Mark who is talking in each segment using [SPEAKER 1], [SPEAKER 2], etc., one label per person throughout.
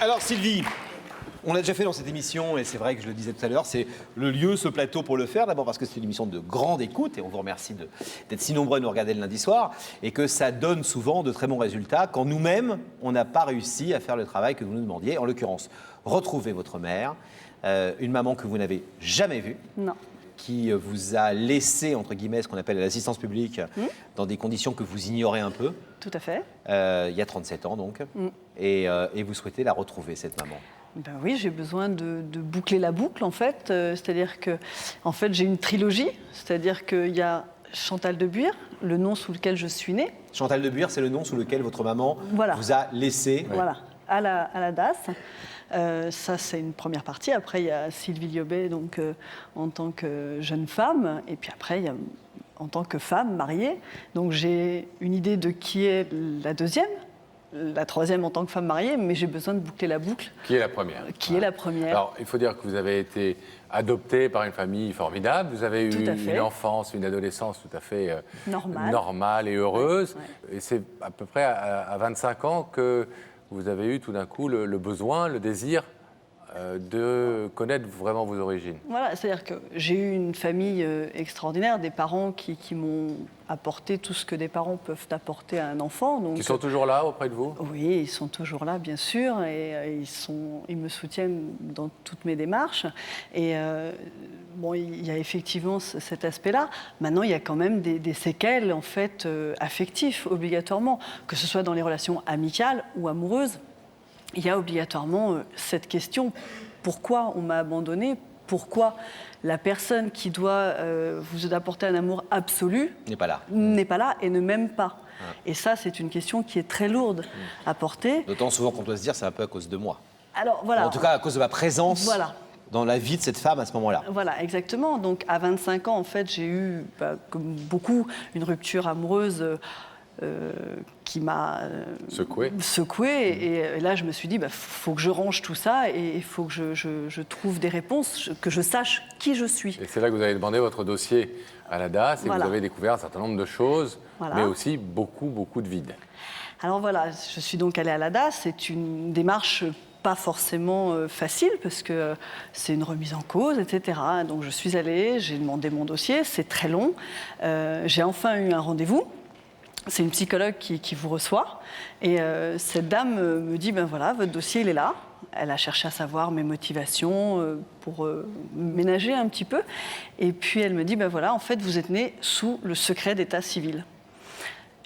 [SPEAKER 1] Alors Sylvie, on l'a déjà fait dans cette émission et c'est vrai que je le disais tout à l'heure, c'est le lieu, ce plateau pour le faire. D'abord parce que c'est une émission de grande écoute et on vous remercie d'être si nombreux à nous regarder le lundi soir et que ça donne souvent de très bons résultats quand nous-mêmes, on n'a pas réussi à faire le travail que vous nous demandiez. En l'occurrence, retrouvez votre mère, une maman que vous n'avez jamais vue.
[SPEAKER 2] Non.
[SPEAKER 1] Qui vous a laissé, entre guillemets, ce qu'on appelle l'assistance publique, dans des conditions que vous ignorez un peu.
[SPEAKER 2] Tout à fait.
[SPEAKER 1] Il y a 37 ans, donc. Et vous souhaitez la retrouver, cette maman.
[SPEAKER 2] Ben oui, j'ai besoin de boucler la boucle, en fait. C'est-à-dire que, en fait, j'ai une trilogie. C'est-à-dire qu'il y a Chantal de Buire, le nom sous lequel je suis née.
[SPEAKER 1] Chantal de Buire, c'est le nom sous lequel votre maman vous a laissé.
[SPEAKER 2] Voilà, à la DAS. Ça, c'est une première partie. Après, il y a Sylvie Liobet, donc, en tant que jeune femme. Et puis après, il y a en tant que femme mariée. Donc, j'ai une idée de qui est la deuxième, la troisième en tant que femme mariée, mais j'ai besoin de boucler la boucle.
[SPEAKER 3] Qui est la première.
[SPEAKER 2] Qui est la première.
[SPEAKER 3] Alors, il faut dire que vous avez été adoptée par une famille formidable. Vous avez eu une enfance, une adolescence tout à fait normale et heureuse. Ouais. Et c'est à peu près à 25 ans que vous avez eu tout d'un coup le besoin, le désir de connaître vraiment vos origines.
[SPEAKER 2] Voilà, c'est-à-dire que j'ai eu une famille extraordinaire, des parents qui m'ont apporté tout ce que des parents peuvent apporter à un enfant. Donc,
[SPEAKER 3] qui sont toujours là auprès de vous?
[SPEAKER 2] Oui, ils sont toujours là, bien sûr, et ils me soutiennent dans toutes mes démarches. Et bon, il y a effectivement cet aspect-là. Maintenant, il y a quand même des séquelles, en fait, affectives, obligatoirement, que ce soit dans les relations amicales ou amoureuses. Il y a obligatoirement cette question, pourquoi on m'a abandonnée? Pourquoi la personne qui doit vous apporter un amour absolu n'est pas là et ne m'aime pas? Et ça, c'est une question qui est très lourde à porter.
[SPEAKER 1] D'autant souvent qu'on doit se dire c'est un peu à cause de moi.
[SPEAKER 2] Alors, voilà.
[SPEAKER 1] En tout cas, à cause de ma présence dans la vie de cette femme à ce moment-là.
[SPEAKER 2] Voilà, exactement. Donc, à 25 ans, en fait, j'ai eu, comme beaucoup, une rupture amoureuse qui m'a secouée. Et là, je me suis dit, faut que je range tout ça et il faut que je trouve des réponses, que je sache qui je suis.
[SPEAKER 3] Et c'est là que vous avez demandé votre dossier à la DAS et vous avez découvert un certain nombre de choses, mais aussi beaucoup de vide.
[SPEAKER 2] Alors voilà, je suis donc allée à la DAS. C'est une démarche pas forcément facile parce que c'est une remise en cause, etc. Donc je suis allée, j'ai demandé mon dossier, c'est très long. J'ai enfin eu un rendez-vous. C'est une psychologue qui vous reçoit et cette dame me dit, voilà, votre dossier, il est là. Elle a cherché à savoir mes motivations pour ménager un petit peu. Et puis elle me dit, voilà, en fait, vous êtes né sous le secret d'état civil.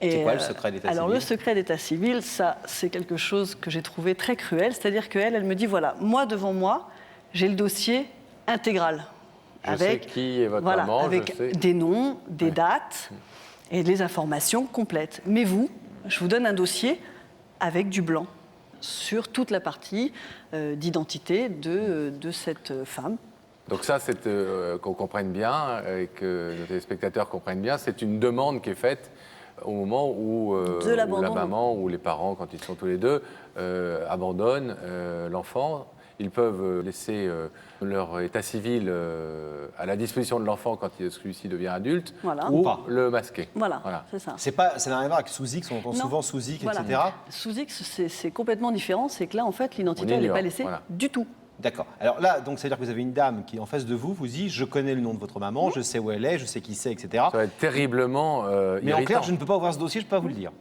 [SPEAKER 1] C'est quoi le secret d'état civil?
[SPEAKER 2] Alors le secret d'état civil, ça, c'est quelque chose que j'ai trouvé très cruel. C'est-à-dire qu'elle me dit, voilà, moi, devant moi, j'ai le dossier intégral.
[SPEAKER 3] Je sais qui est votre maman,
[SPEAKER 2] avec des noms, des dates et les informations complètes. Mais vous, je vous donne un dossier avec du blanc sur toute la partie d'identité de cette femme.
[SPEAKER 3] Donc ça, c'est qu'on comprenne bien et que nos téléspectateurs comprennent bien, c'est une demande qui est faite au moment où la maman ou les parents, quand ils sont tous les deux, abandonnent l'enfant. Ils peuvent laisser leur état civil à la disposition de l'enfant quand celui-ci devient adulte, ou le masquer.
[SPEAKER 2] Voilà. C'est ça.
[SPEAKER 1] Ça n'a rien à voir avec sous-X, on entend souvent sous-X, etc.
[SPEAKER 2] Sous-X, c'est complètement différent, c'est que là, en fait, l'identité, elle n'est pas laissée du tout.
[SPEAKER 1] D'accord. Alors là, donc, c'est-à-dire que vous avez une dame qui est en face de vous, vous dit, je connais le nom de votre maman, je sais où elle est, je sais qui c'est, etc.
[SPEAKER 3] Ça va être terriblement
[SPEAKER 1] Mais
[SPEAKER 3] irritant.
[SPEAKER 1] en clair, je ne peux pas ouvrir ce dossier, je ne peux pas vous le dire.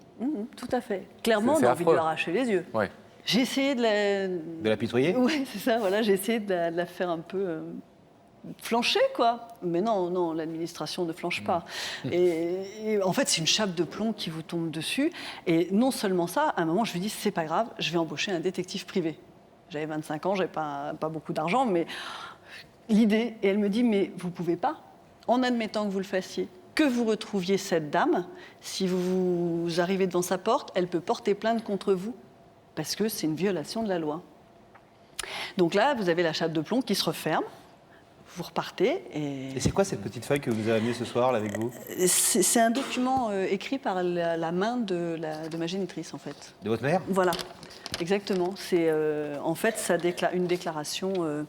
[SPEAKER 2] Tout à fait. Clairement, on a envie de lui arracher les yeux.
[SPEAKER 3] Ouais.
[SPEAKER 2] J'ai essayé
[SPEAKER 1] de l'apitoyer.
[SPEAKER 2] Oui, c'est ça, voilà, j'ai essayé de la faire un peu flancher, quoi. Mais non, l'administration ne flanche pas. Et en fait, c'est une chape de plomb qui vous tombe dessus. Et non seulement ça, à un moment, je lui dis, c'est pas grave, je vais embaucher un détective privé. J'avais 25 ans, j'avais pas beaucoup d'argent, mais l'idée, et elle me dit, mais vous pouvez pas, en admettant que vous le fassiez, que vous retrouviez cette dame, si vous arrivez devant sa porte, elle peut porter plainte contre vous. Parce que c'est une violation de la loi. Donc là, vous avez la chape de plomb qui se referme, vous repartez et...
[SPEAKER 1] Et c'est quoi cette petite feuille que vous avez amenée ce soir là, avec vous?
[SPEAKER 2] C'est un document écrit par la main de ma génitrice, en fait.
[SPEAKER 1] De votre mère?
[SPEAKER 2] Voilà, exactement. C'est en fait une déclaration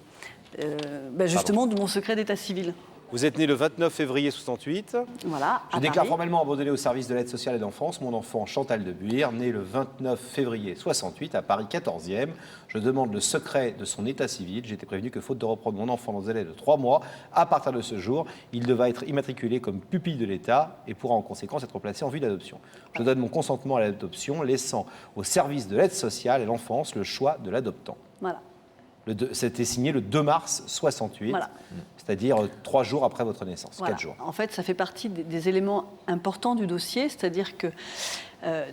[SPEAKER 2] justement de mon secret d'état civil.
[SPEAKER 1] Vous êtes né le 29 février 68.
[SPEAKER 2] Voilà,
[SPEAKER 1] Je
[SPEAKER 2] à
[SPEAKER 1] déclare
[SPEAKER 2] Paris.
[SPEAKER 1] formellement abandonné au service de l'aide sociale et de l'enfance mon enfant Chantal de Buire, né le 29 février 68 à Paris 14e. Je demande le secret de son état civil. J'ai été prévenu que faute de reprendre mon enfant dans un délai de 3 mois, à partir de ce jour, il devra être immatriculé comme pupille de l'État et pourra en conséquence être placé en vue d'adoption. Je donne mon consentement à l'adoption, laissant au service de l'aide sociale et de l'enfance le choix de l'adoptant.
[SPEAKER 2] Voilà.
[SPEAKER 1] C'était signé le 2 mars 68,
[SPEAKER 2] Voilà.
[SPEAKER 1] c'est-à-dire 3 jours après votre naissance,
[SPEAKER 2] Voilà.
[SPEAKER 1] 4 jours.
[SPEAKER 2] En fait, ça fait partie des éléments importants du dossier, c'est-à-dire que,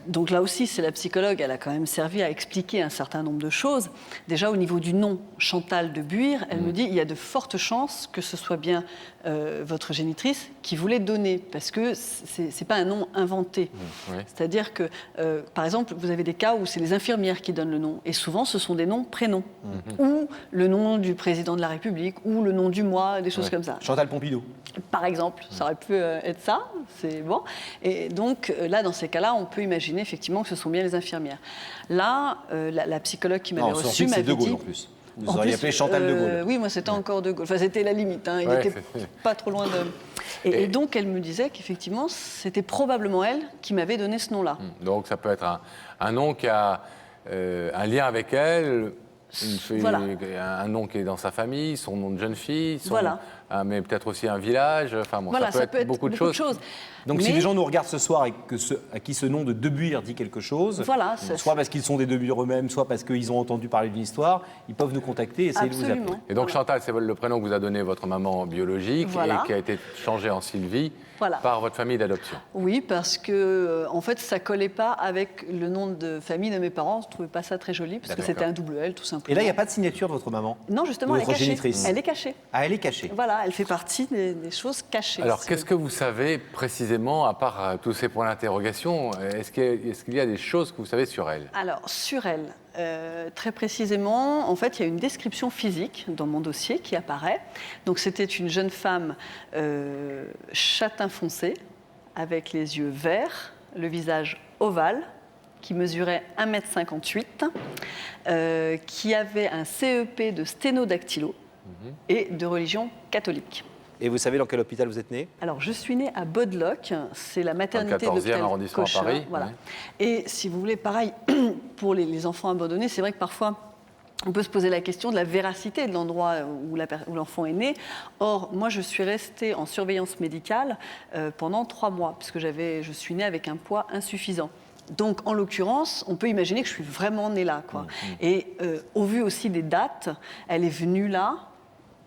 [SPEAKER 2] donc là aussi, c'est la psychologue, elle a quand même servi à expliquer un certain nombre de choses. Déjà, au niveau du nom, Chantal de Buire, elle me dit il y a de fortes chances que ce soit bien votre génitrice qui vous l'ait donné, parce que c'est pas un nom inventé.
[SPEAKER 3] Ouais.
[SPEAKER 2] C'est-à-dire que, par exemple, vous avez des cas où c'est les infirmières qui donnent le nom, et souvent, ce sont des noms prénoms, ou le nom du président de la République, ou le nom du mois, des choses comme ça.
[SPEAKER 1] Chantal Pompidou.
[SPEAKER 2] Par exemple, ça aurait pu être ça, c'est bon. Et donc là, dans ces cas-là, on peut imaginer effectivement que ce sont bien les infirmières. Là, la psychologue qui m'avait
[SPEAKER 1] Non,
[SPEAKER 2] reçue
[SPEAKER 1] ensuite, c'est
[SPEAKER 2] m'avait
[SPEAKER 1] De Gaulle
[SPEAKER 2] dit...
[SPEAKER 1] en plus. Vous
[SPEAKER 2] En
[SPEAKER 1] auriez
[SPEAKER 2] plus,
[SPEAKER 1] appelé Chantal de Gaulle.
[SPEAKER 2] Oui, moi c'était encore De Gaulle. Enfin, c'était la limite. Hein. Il
[SPEAKER 3] Ouais,
[SPEAKER 2] n'était pas trop loin de... Et donc, elle me disait qu'effectivement, c'était probablement elle qui m'avait donné ce nom-là.
[SPEAKER 3] Donc ça peut être un nom qui a un lien avec elle,
[SPEAKER 2] Voilà.
[SPEAKER 3] un nom qui est dans sa famille, son nom de jeune fille,
[SPEAKER 2] Voilà.
[SPEAKER 3] Mais peut-être aussi un village. Enfin bon,
[SPEAKER 2] Voilà,
[SPEAKER 3] ça peut être beaucoup de choses.
[SPEAKER 1] Donc si
[SPEAKER 2] Mais-
[SPEAKER 1] les gens nous regardent ce soir et à qui ce nom de De Buire dit quelque chose,
[SPEAKER 2] Voilà,
[SPEAKER 1] soit parce qu'ils sont des De Buire eux-mêmes, soit parce qu'ils ont entendu parler d'une histoire, ils peuvent nous contacter et essayer de vous appeler.
[SPEAKER 2] Absolument.
[SPEAKER 3] Et donc
[SPEAKER 2] Voilà.
[SPEAKER 3] Chantal, c'est le prénom que vous a donné votre maman biologique
[SPEAKER 2] Voilà.
[SPEAKER 3] et qui a été changé en Sylvie
[SPEAKER 2] Voilà.
[SPEAKER 3] par votre famille d'adoption.
[SPEAKER 2] Oui, parce que en fait, ça collait pas avec le nom de famille de mes parents. Je trouvais pas ça très joli parce que
[SPEAKER 3] D'accord.
[SPEAKER 2] c'était un double L, tout simplement.
[SPEAKER 1] Et là, il n'y a pas de signature de votre maman?
[SPEAKER 2] Non, justement,
[SPEAKER 1] de
[SPEAKER 2] elle est
[SPEAKER 1] votre
[SPEAKER 2] cachée.
[SPEAKER 1] génitrice.
[SPEAKER 2] Elle est cachée.
[SPEAKER 1] Ah, elle est cachée.
[SPEAKER 2] Voilà, elle fait partie des choses cachées.
[SPEAKER 3] Alors,
[SPEAKER 2] si
[SPEAKER 3] qu'est-ce que vous savez précisément, à part tous ces points d'interrogation, est-ce qu'il y a des choses que vous savez sur elle?
[SPEAKER 2] Alors, sur elle, très précisément, en fait, il y a une description physique dans mon dossier qui apparaît. Donc, c'était une jeune femme châtain foncé, avec les yeux verts, le visage ovale, qui mesurait 1,58 m, qui avait un CEP de sténodactylo et de religion catholique.
[SPEAKER 1] Et vous savez dans quel hôpital vous êtes né?
[SPEAKER 2] Alors, je suis née à Bodlock, c'est la maternité
[SPEAKER 3] Dans le
[SPEAKER 2] de
[SPEAKER 3] 14e arrondissement à Paris,
[SPEAKER 2] Voilà.
[SPEAKER 3] ouais.
[SPEAKER 2] Et si vous voulez, pareil, pour les enfants abandonnés, c'est vrai que parfois, on peut se poser la question de la véracité de l'endroit où l'enfant est né. Or, moi, je suis restée en surveillance médicale pendant 3 mois, puisque je suis née avec un poids insuffisant. Donc, en l'occurrence, on peut imaginer que je suis vraiment née là, quoi. Et au vu aussi des dates, elle est venue là,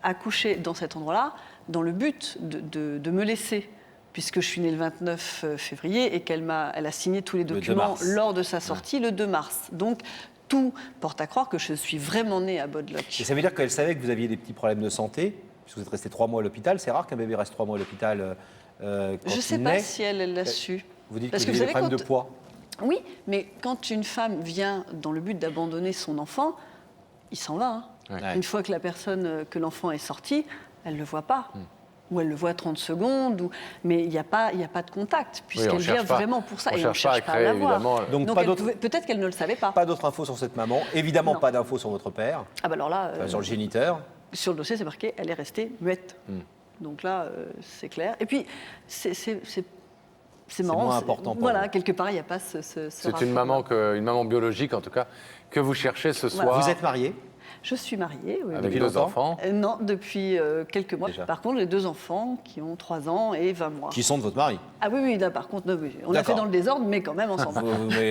[SPEAKER 2] accoucher dans cet endroit-là, dans le but de me laisser, puisque je suis née le 29 février et elle a signé tous les
[SPEAKER 1] 2
[SPEAKER 2] documents
[SPEAKER 1] mars.
[SPEAKER 2] lors de sa sortie le 2 mars. Donc, tout porte à croire que je suis vraiment née à Bodlock.
[SPEAKER 1] Et ça veut dire qu'elle savait que vous aviez des petits problèmes de santé, puisque vous êtes resté 3 mois à l'hôpital. C'est rare qu'un bébé reste 3 mois à l'hôpital quand
[SPEAKER 2] Je ne sais
[SPEAKER 1] il
[SPEAKER 2] pas
[SPEAKER 1] naît.
[SPEAKER 2] si elle l'a su.
[SPEAKER 1] Vous dites
[SPEAKER 2] Parce
[SPEAKER 1] que vous
[SPEAKER 2] que
[SPEAKER 1] avez des
[SPEAKER 2] vous savez,
[SPEAKER 1] problèmes de poids.
[SPEAKER 2] Oui, mais quand une femme vient dans le but d'abandonner son enfant, il s'en va. Hein.
[SPEAKER 3] Ouais.
[SPEAKER 2] Une fois que la personne, que l'enfant est sorti, elle ne le voit pas. Ou elle le voit 30 secondes, mais il n'y a pas de contact, puisqu'elle
[SPEAKER 3] cherche
[SPEAKER 2] vient
[SPEAKER 3] pas.
[SPEAKER 2] vraiment pour ça.
[SPEAKER 3] On
[SPEAKER 2] Et on ne
[SPEAKER 3] cherche pas à
[SPEAKER 2] cherche pas à
[SPEAKER 3] créer,
[SPEAKER 2] l'avoir.
[SPEAKER 3] évidemment.
[SPEAKER 1] Donc,
[SPEAKER 2] Donc
[SPEAKER 1] pas
[SPEAKER 2] elle
[SPEAKER 1] d'autres-
[SPEAKER 2] peut-être qu'elle ne le savait pas.
[SPEAKER 1] Pas d'autres infos sur cette maman. Évidemment,
[SPEAKER 2] Non.
[SPEAKER 1] pas d'infos sur votre père,
[SPEAKER 2] Ah bah alors là,
[SPEAKER 1] sur le géniteur.
[SPEAKER 2] sur le dossier, c'est marqué, elle est restée muette. Donc là, c'est clair. Et puis, c'est marrant.
[SPEAKER 1] moins important pour
[SPEAKER 2] Voilà,
[SPEAKER 1] vous.
[SPEAKER 2] quelque part, il n'y a pas ce
[SPEAKER 3] C'est
[SPEAKER 2] rapport.
[SPEAKER 3] une maman biologique, en tout cas, que vous cherchez ce
[SPEAKER 2] Voilà.
[SPEAKER 3] soir.
[SPEAKER 1] Vous êtes marié?
[SPEAKER 2] Je suis mariée, oui.
[SPEAKER 3] avec
[SPEAKER 1] Depuis
[SPEAKER 3] 2
[SPEAKER 1] longtemps
[SPEAKER 3] enfants.
[SPEAKER 2] Non, depuis quelques mois.
[SPEAKER 1] Déjà.
[SPEAKER 2] Par contre, j'ai 2 enfants qui ont 3 ans et 20 mois.
[SPEAKER 1] Qui sont de votre mari?
[SPEAKER 2] Ah oui, oui, là, par contre, non, oui. On l'a
[SPEAKER 1] D'accord.
[SPEAKER 2] fait dans le désordre, mais quand même ensemble.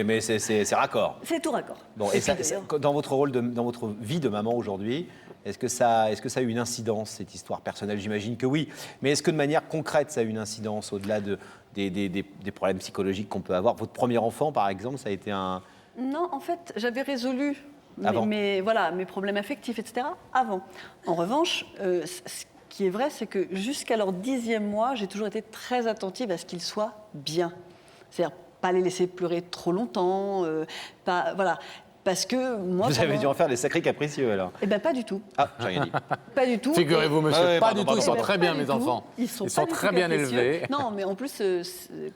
[SPEAKER 1] mais c'est raccord.
[SPEAKER 2] C'est tout raccord.
[SPEAKER 1] Bon,
[SPEAKER 2] Et
[SPEAKER 1] et ça,
[SPEAKER 2] puis, d'ailleurs,
[SPEAKER 1] dans votre rôle, dans votre vie de maman aujourd'hui, est-ce que ça a eu une incidence, cette histoire personnelle? J'imagine que oui. Mais est-ce que de manière concrète, ça a eu une incidence au-delà des problèmes psychologiques qu'on peut avoir? Votre premier enfant, par exemple, ça a été un...
[SPEAKER 2] Non, en fait, j'avais résolu
[SPEAKER 1] Avant.
[SPEAKER 2] mes problèmes affectifs, etc., avant. En revanche, ce qui est vrai, c'est que jusqu'à leur 10e mois, j'ai toujours été très attentive à ce qu'ils soient bien. C'est-à-dire pas les laisser pleurer trop longtemps, voilà. Parce que moi...
[SPEAKER 1] Vous avez dû en faire des sacrés capricieux, alors.
[SPEAKER 2] Eh bien, pas du tout.
[SPEAKER 1] Ah, j'ai rien dit.
[SPEAKER 2] Pas du tout.
[SPEAKER 3] Figurez-vous, monsieur,
[SPEAKER 1] Ouais,
[SPEAKER 3] pas
[SPEAKER 1] pardon,
[SPEAKER 3] du tout, ils
[SPEAKER 1] pardon,
[SPEAKER 3] sont
[SPEAKER 1] pardon.
[SPEAKER 3] très bien,
[SPEAKER 2] Pas
[SPEAKER 3] mes
[SPEAKER 2] du tout.
[SPEAKER 3] enfants.
[SPEAKER 2] Ils sont
[SPEAKER 3] sont
[SPEAKER 2] pas du
[SPEAKER 3] très
[SPEAKER 2] tout
[SPEAKER 3] bien
[SPEAKER 2] capricieux.
[SPEAKER 3] élevés.
[SPEAKER 2] Non, mais en plus,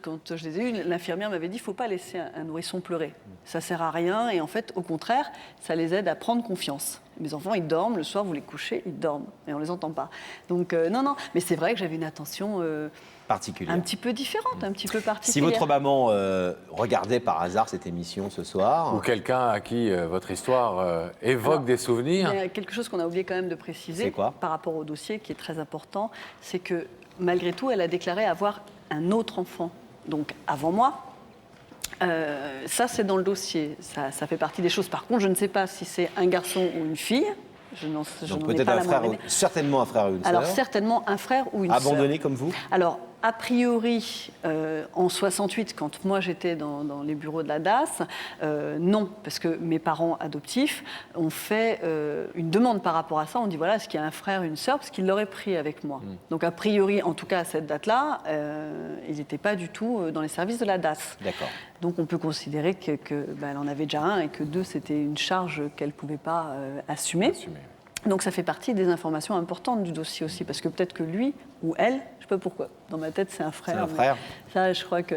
[SPEAKER 2] quand je les ai eus, l'infirmière m'avait dit, il ne faut pas laisser un nourrisson pleurer. Ça ne sert à rien et en fait, au contraire, ça les aide à prendre confiance. Mes enfants, ils dorment, le soir, vous les couchez, ils dorment, et on ne les entend pas. Donc, non, mais c'est vrai que j'avais une attention
[SPEAKER 1] particulière.
[SPEAKER 2] un petit peu différente, un petit peu
[SPEAKER 1] Si
[SPEAKER 2] particulière.
[SPEAKER 1] votre maman regardait par hasard cette émission ce soir...
[SPEAKER 3] Ou quelqu'un à qui votre histoire évoque des souvenirs.
[SPEAKER 2] Il y a quelque chose qu'on a oublié quand même de préciser
[SPEAKER 1] C'est quoi
[SPEAKER 2] par rapport au dossier, qui est très important, c'est que malgré tout, elle a déclaré avoir un autre enfant, donc avant moi. Ça, c'est dans le dossier. Ça fait partie des choses. Par contre, je ne sais pas si c'est un garçon ou une fille. Je n'en
[SPEAKER 1] Donc
[SPEAKER 2] ai
[SPEAKER 1] peut-être
[SPEAKER 2] pas
[SPEAKER 1] un
[SPEAKER 2] la
[SPEAKER 1] frère,
[SPEAKER 2] moindre idée.
[SPEAKER 1] certainement un frère ou une sœur.
[SPEAKER 2] Alors, certainement un frère ou une sœur.
[SPEAKER 1] Abandonné comme vous?
[SPEAKER 2] Alors, a priori, en 68, quand moi j'étais dans les bureaux de la DAS, non, parce que mes parents adoptifs ont fait une demande par rapport à ça. On dit voilà, est-ce qu'il y a un frère, une sœur, parce qu'ils l'auraient pris avec moi. Donc, a priori, en tout cas à cette date-là, ils n'étaient pas du tout dans les services de la DAS.
[SPEAKER 1] D'accord.
[SPEAKER 2] Donc, on peut considérer qu'elle en avait déjà un et que deux, c'était une charge qu'elle ne pouvait pas assumer. Donc ça fait partie des informations importantes du dossier aussi, parce que peut-être que lui ou elle, je ne sais pas pourquoi, dans ma tête c'est un frère.
[SPEAKER 1] C'est un frère.
[SPEAKER 2] Ça, je crois que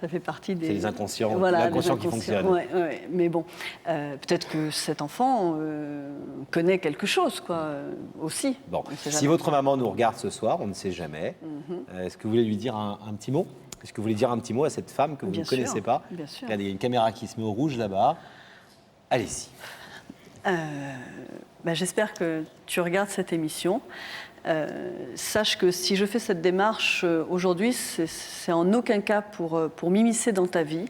[SPEAKER 2] ça fait partie des...
[SPEAKER 1] C'est les inconscients,
[SPEAKER 2] voilà,
[SPEAKER 1] l'inconscient qui fonctionne.
[SPEAKER 2] Ouais. Mais bon, peut-être que cet enfant connaît quelque chose, quoi, aussi.
[SPEAKER 1] Bon, si votre maman nous regarde ce soir, on ne sait jamais, est-ce que vous voulez lui dire un petit mot? Est-ce que vous voulez dire un petit mot à cette femme que vous ne connaissez pas?
[SPEAKER 2] Bien sûr.
[SPEAKER 1] Regardez, il y a une caméra qui se met au rouge là-bas. Allez-y.
[SPEAKER 2] J'espère que tu regardes cette émission. Sache que si je fais cette démarche aujourd'hui, c'est en aucun cas pour m'immiscer dans ta vie.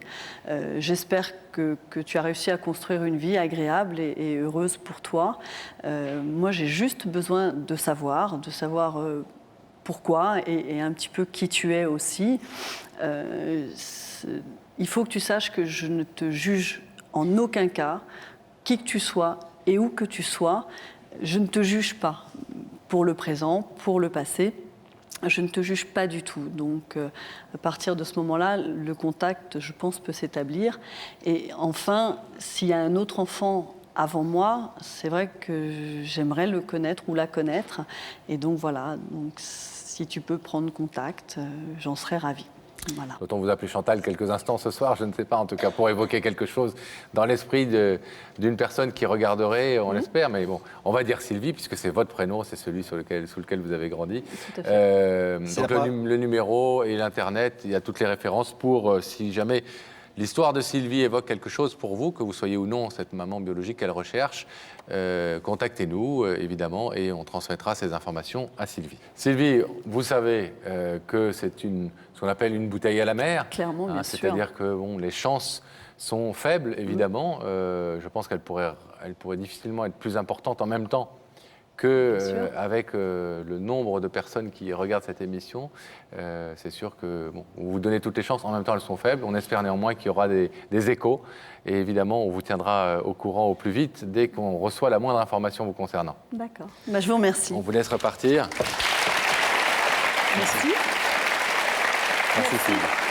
[SPEAKER 2] J'espère que tu as réussi à construire une vie agréable et heureuse pour toi. Moi, j'ai juste besoin de savoir pourquoi et un petit peu qui tu es aussi. Il faut que tu saches que je ne te juge en aucun cas, qui que tu sois et où que tu sois, je ne te juge pas pour le présent, pour le passé. Je ne te juge pas du tout. Donc, à partir de ce moment-là, le contact, je pense, peut s'établir. Et enfin, s'il y a un autre enfant avant moi, c'est vrai que j'aimerais le connaître ou la connaître. Et donc, voilà. Donc, si tu peux prendre contact, j'en serais ravie. Voilà.
[SPEAKER 3] Peut-on vous appeler Chantal quelques instants ce soir? Je ne sais pas, en tout cas, pour évoquer quelque chose dans l'esprit d'une personne qui regarderait, on l'espère, mais bon, on va dire Sylvie, puisque c'est votre prénom, c'est celui sous lequel vous avez grandi.
[SPEAKER 2] Tout à fait.
[SPEAKER 3] Donc le numéro et l'Internet, il y a toutes les références pour, si jamais l'histoire de Sylvie évoque quelque chose pour vous, que vous soyez ou non cette maman biologique qu'elle recherche, contactez-nous, évidemment, et on transmettra ces informations à Sylvie. Sylvie, vous savez que c'est ce qu'on appelle une bouteille à la mer.
[SPEAKER 2] Clairement, bien sûr.
[SPEAKER 3] C'est-à-dire que les chances sont faibles, évidemment. Je pense qu'elle pourrait difficilement être plus importante en même temps qu'avec le nombre de personnes qui regardent cette émission. C'est sûr que vous vous donnez toutes les chances, en même temps elles sont faibles. On espère néanmoins qu'il y aura des échos. Et évidemment, on vous tiendra au courant au plus vite dès qu'on reçoit la moindre information vous concernant.
[SPEAKER 2] D'accord. Je vous remercie.
[SPEAKER 3] On vous laisse repartir.
[SPEAKER 2] Merci.
[SPEAKER 3] Merci Sylvie.